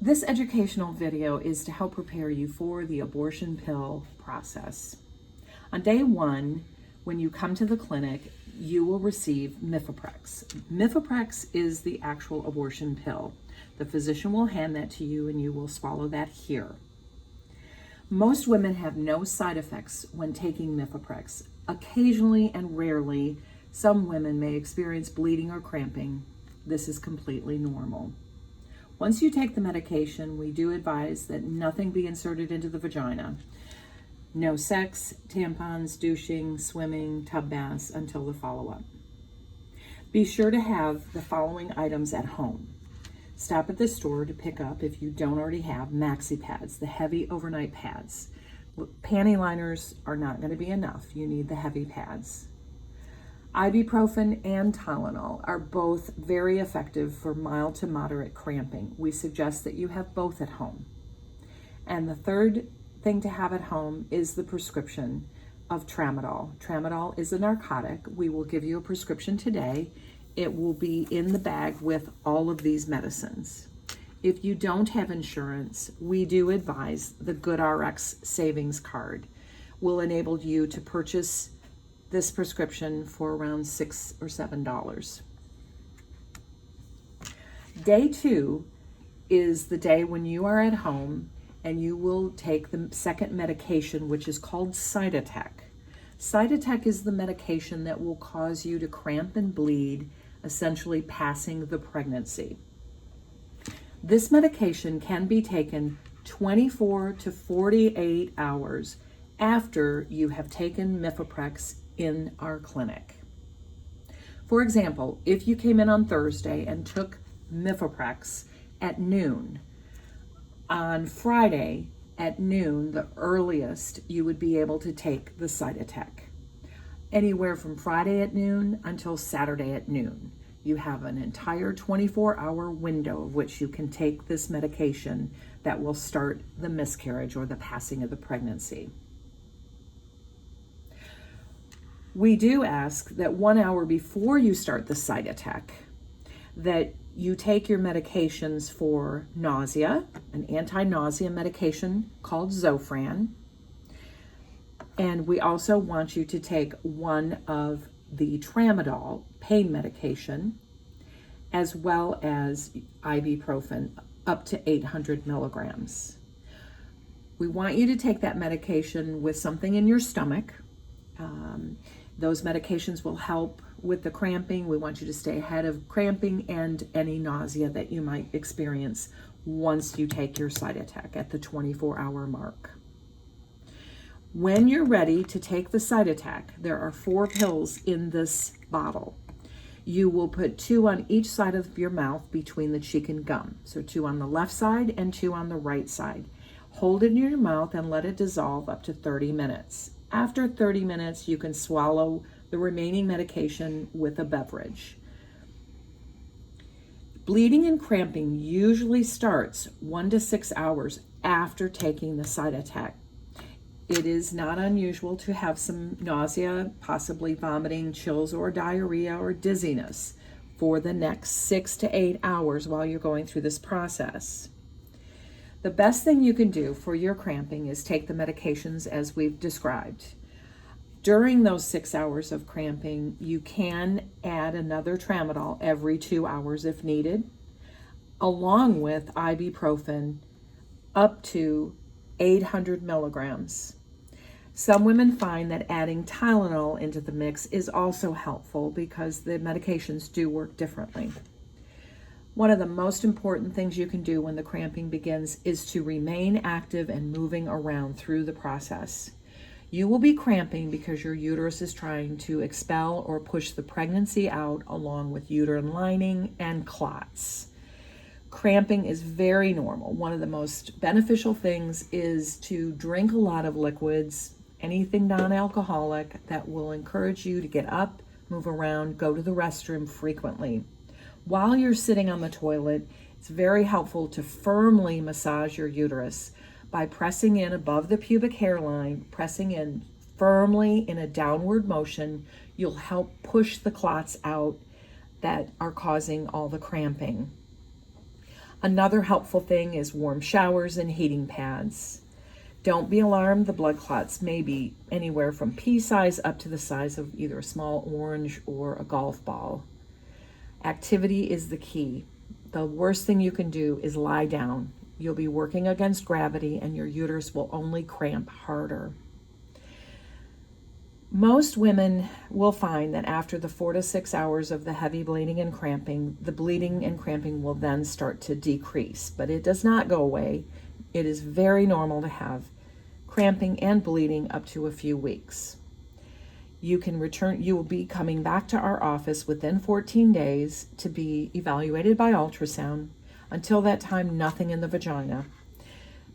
This educational video is to help prepare you for the abortion pill process. On day 1, when you come to the clinic, you will receive Mifeprex. Mifeprex is the actual abortion pill. The physician will hand that to you and you will swallow that here. Most women have no side effects when taking Mifeprex. Occasionally and rarely, some women may experience bleeding or cramping. This is completely normal. Once you take the medication, we do advise that nothing be inserted into the vagina. No sex, tampons, douching, swimming, tub baths until the follow-up. Be sure to have the following items at home. Stop at the store to pick up, if you don't already have, maxi pads, the heavy overnight pads. Panty liners are not going to be enough. You need the heavy pads. Ibuprofen and Tylenol are both very effective for mild to moderate cramping. We suggest that you have both at home. And the third thing to have at home is the prescription of Tramadol. Tramadol is a narcotic. We will give you a prescription today. It will be in the bag with all of these medicines. If you don't have insurance, we do advise the GoodRx savings card will enable you to purchase this prescription for around $6 or $7. Day 2 is the day when you are at home and you will take the second medication, which is called Cytotec. Cytotec is the medication that will cause you to cramp and bleed, essentially passing the pregnancy. This medication can be taken 24 to 48 hours after you have taken Mifeprex in our clinic. For example, if you came in on Thursday and took Mifeprex at noon, on Friday at noon, the earliest you would be able to take the Cytotec. Anywhere from Friday at noon until Saturday at noon. You have an entire 24-hour window of which you can take this medication that will start the miscarriage or the passing of the pregnancy. We do ask that 1 hour before you start the Cytotec, that you take your medications for nausea, an anti-nausea medication called Zofran. And we also want you to take one of the Tramadol pain medication, as well as ibuprofen up to 800 milligrams. We want you to take that medication with something in your stomach. Those medications will help with the cramping. We want you to stay ahead of cramping and any nausea that you might experience once you take your Cytotec at the 24-hour mark. When you're ready to take the Cytotec, there are 4 pills in this bottle. You will put 2 on each side of your mouth between the cheek and gum. So 2 on the left side and 2 on the right side. Hold it in your mouth and let it dissolve up to 30 minutes. After 30 minutes, you can swallow the remaining medication with a beverage. Bleeding and cramping usually starts 1 to 6 hours after taking the Cytotec. It is not unusual to have some nausea, possibly vomiting, chills, or diarrhea or dizziness for the next 6 to 8 hours while you're going through this process. The best thing you can do for your cramping is take the medications as we've described. During those 6 hours of cramping, you can add another Tramadol every 2 hours if needed, along with ibuprofen up to 800 milligrams. Some women find that adding Tylenol into the mix is also helpful because the medications do work differently. One of the most important things you can do when the cramping begins is to remain active and moving around through the process. You will be cramping because your uterus is trying to expel or push the pregnancy out, along with uterine lining and clots. Cramping is very normal. One of the most beneficial things is to drink a lot of liquids, anything non-alcoholic that will encourage you to get up, move around, go to the restroom frequently. While you're sitting on the toilet, it's very helpful to firmly massage your uterus by pressing in above the pubic hairline, pressing in firmly in a downward motion. You'll help push the clots out that are causing all the cramping. Another helpful thing is warm showers and heating pads. Don't be alarmed, the blood clots may be anywhere from pea size up to the size of either a small orange or a golf ball. Activity is the key. The worst thing you can do is lie down. You'll be working against gravity and your uterus will only cramp harder. Most women will find that after the 4 to 6 hours of the heavy bleeding and cramping, the bleeding and cramping will then start to decrease, but it does not go away. It is very normal to have cramping and bleeding up to a few weeks. You will be coming back to our office within 14 days to be evaluated by ultrasound. Until that time, nothing in the vagina.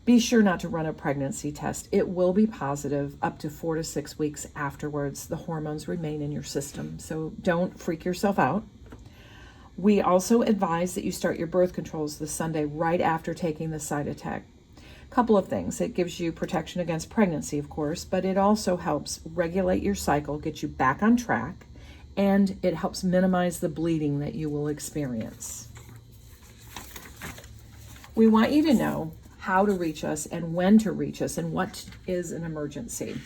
Be sure not to run a pregnancy test. It will be positive up to 4 to 6 weeks afterwards. The hormones remain in your system, so don't freak yourself out. We also advise that you start your birth controls the Sunday right after taking the Cytotec. Couple of things. It gives you protection against pregnancy, of course, but it also helps regulate your cycle, get you back on track, and it helps minimize the bleeding that you will experience. We want you to know how to reach us and when to reach us and what is an emergency.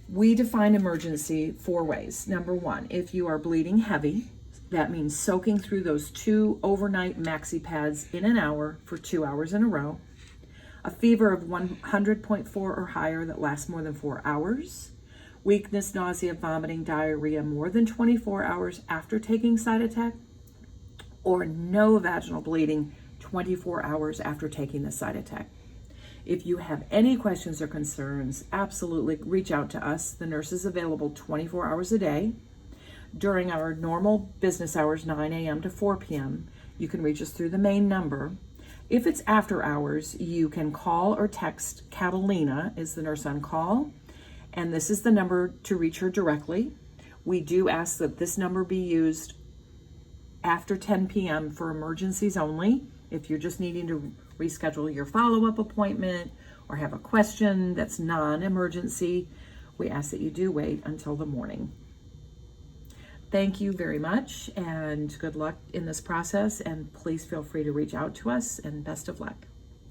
We define emergency 4 ways. Number 1, if you are bleeding heavy, that means soaking through those 2 overnight maxi pads in an hour for 2 hours in a row. A fever of 100.4 or higher that lasts more than 4 hours. Weakness, nausea, vomiting, diarrhea more than 24 hours after taking Cytotec. Or no vaginal bleeding 24 hours after taking the Cytotec. If you have any questions or concerns, absolutely reach out to us. The nurse is available 24 hours a day. During our normal business hours, 9 a.m. to 4 p.m., you can reach us through the main number. If it's after hours, you can call or text Catalina, is the nurse on call, and this is the number to reach her directly. We do ask that this number be used after 10 p.m. for emergencies only. If you're just needing to reschedule your follow-up appointment or have a question that's non-emergency, we ask that you do wait until the morning. Thank you very much and good luck in this process, and please feel free to reach out to us and best of luck.